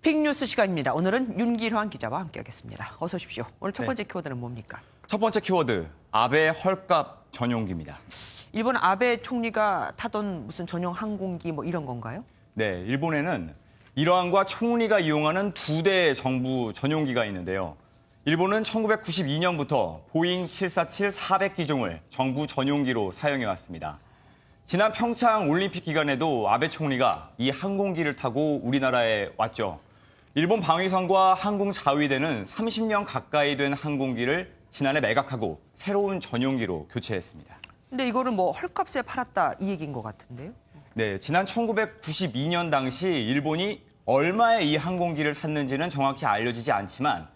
빅뉴스 시간입니다. 오늘은 윤길환 기자와 함께하겠습니다. 어서 오십시오. 오늘 첫 번째 키워드는 뭡니까? 첫 번째 키워드, 아베 헐값 전용기입니다. 일본 아베 총리가 타던 무슨 전용 항공기 뭐 이런 건가요? 네, 일본에는 일왕과 총리가 이용하는 두 대의 정부 전용기가 있는데요. 일본은 1992년부터 보잉 747 400기종을 정부 전용기로 사용해왔습니다. 지난 평창 올림픽 기간에도 아베 총리가 이 항공기를 타고 우리나라에 왔죠. 일본 방위성과 항공자위대는 30년 가까이 된 항공기를 지난해 매각하고 새로운 전용기로 교체했습니다. 근데 이거를 뭐 헐값에 팔았다 이 얘기인 것 같은데요? 네, 지난 1992년 당시 일본이 얼마에 이 항공기를 샀는지는 정확히 알려지지 않지만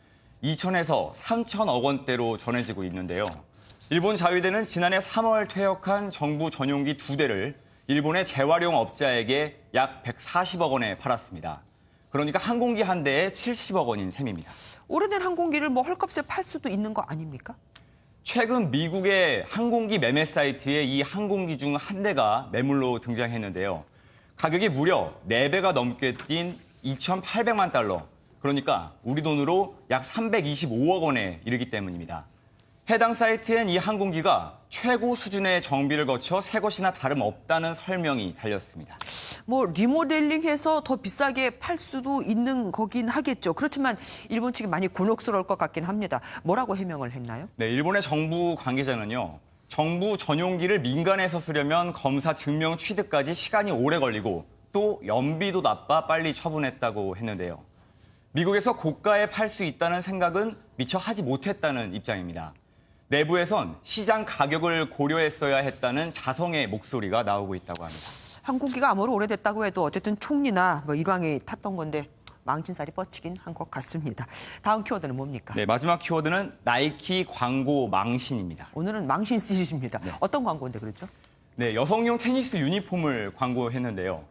2천에서 3천억 원대로 전해지고 있는데요. 일본 자위대는 지난해 3월 퇴역한 정부 전용기 두 대를 일본의 재활용 업자에게 약 140억 원에 팔았습니다. 그러니까 항공기 한 대에 70억 원인 셈입니다. 오래된 항공기를 뭐 헐값에 팔 수도 있는 거 아닙니까? 최근 미국의 항공기 매매 사이트에 이 항공기 중 한 대가 매물로 등장했는데요. 가격이 무려 4배가 넘게 뛴 2,800만 달러, 그러니까 우리 돈으로 약 325억 원에 이르기 때문입니다. 해당 사이트엔 이 항공기가 최고 수준의 정비를 거쳐 새 것이나 다름없다는 설명이 달렸습니다. 뭐 리모델링해서 더 비싸게 팔 수도 있는 거긴 하겠죠. 그렇지만 일본 측이 많이 곤혹스러울 것 같긴 합니다. 뭐라고 해명을 했나요? 네, 일본의 정부 관계자는요. 정부 전용기를 민간에서 쓰려면 검사 증명 취득까지 시간이 오래 걸리고 또 연비도 나빠 빨리 처분했다고 했는데요. 미국에서 고가에 팔 수 있다는 생각은 미처 하지 못했다는 입장입니다. 내부에선 시장 가격을 고려했어야 했다는 자성의 목소리가 나오고 있다고 합니다. 항공기가 아무리 오래됐다고 해도 어쨌든 총리나 뭐 일왕이 탔던 건데 망신살이 뻗치긴 한 것 같습니다. 다음 키워드는 뭡니까? 네, 마지막 키워드는 나이키 광고 망신입니다. 오늘은 망신 시리즈입니다. 네. 어떤 광고인데 그렇죠? 네, 여성용 테니스 유니폼을 광고했는데요.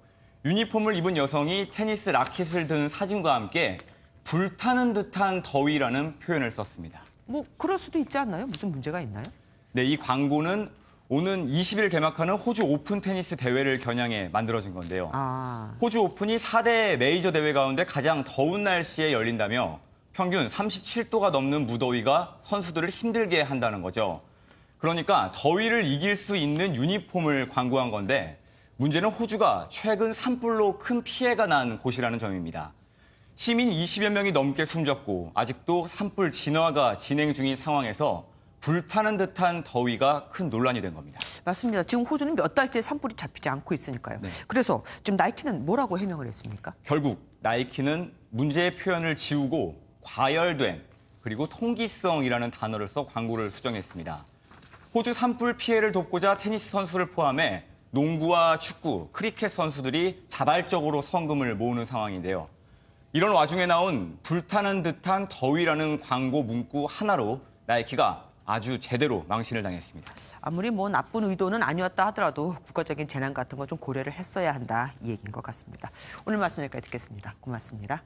유니폼을 입은 여성이 테니스 라켓을 든 사진과 함께 불타는 듯한 더위라는 표현을 썼습니다. 뭐 그럴 수도 있지 않나요? 무슨 문제가 있나요? 네, 이 광고는 오는 20일 개막하는 호주 오픈 테니스 대회를 겨냥해 만들어진 건데요. 호주 오픈이 4대 메이저 대회 가운데 가장 더운 날씨에 열린다며 평균 37도가 넘는 무더위가 선수들을 힘들게 한다는 거죠. 그러니까 더위를 이길 수 있는 유니폼을 광고한 건데 문제는 호주가 최근 산불로 큰 피해가 난 곳이라는 점입니다. 시민 20여 명이 넘게 숨졌고 아직도 산불 진화가 진행 중인 상황에서 불타는 듯한 더위가 큰 논란이 된 겁니다. 맞습니다. 지금 호주는 몇 달째 산불이 잡히지 않고 있으니까요. 네. 그래서 지금 나이키는 뭐라고 해명을 했습니까? 결국 나이키는 문제의 표현을 지우고 과열된 그리고 통기성이라는 단어를 써 광고를 수정했습니다. 호주 산불 피해를 돕고자 테니스 선수를 포함해 농구와 축구, 크리켓 선수들이 자발적으로 성금을 모으는 상황인데요. 이런 와중에 나온 불타는 듯한 더위라는 광고 문구 하나로 나이키가 아주 제대로 망신을 당했습니다. 아무리 뭐 나쁜 의도는 아니었다 하더라도 국가적인 재난 같은 거 좀 고려를 했어야 한다 이 얘기인 것 같습니다. 오늘 말씀 여기까지 듣겠습니다. 고맙습니다.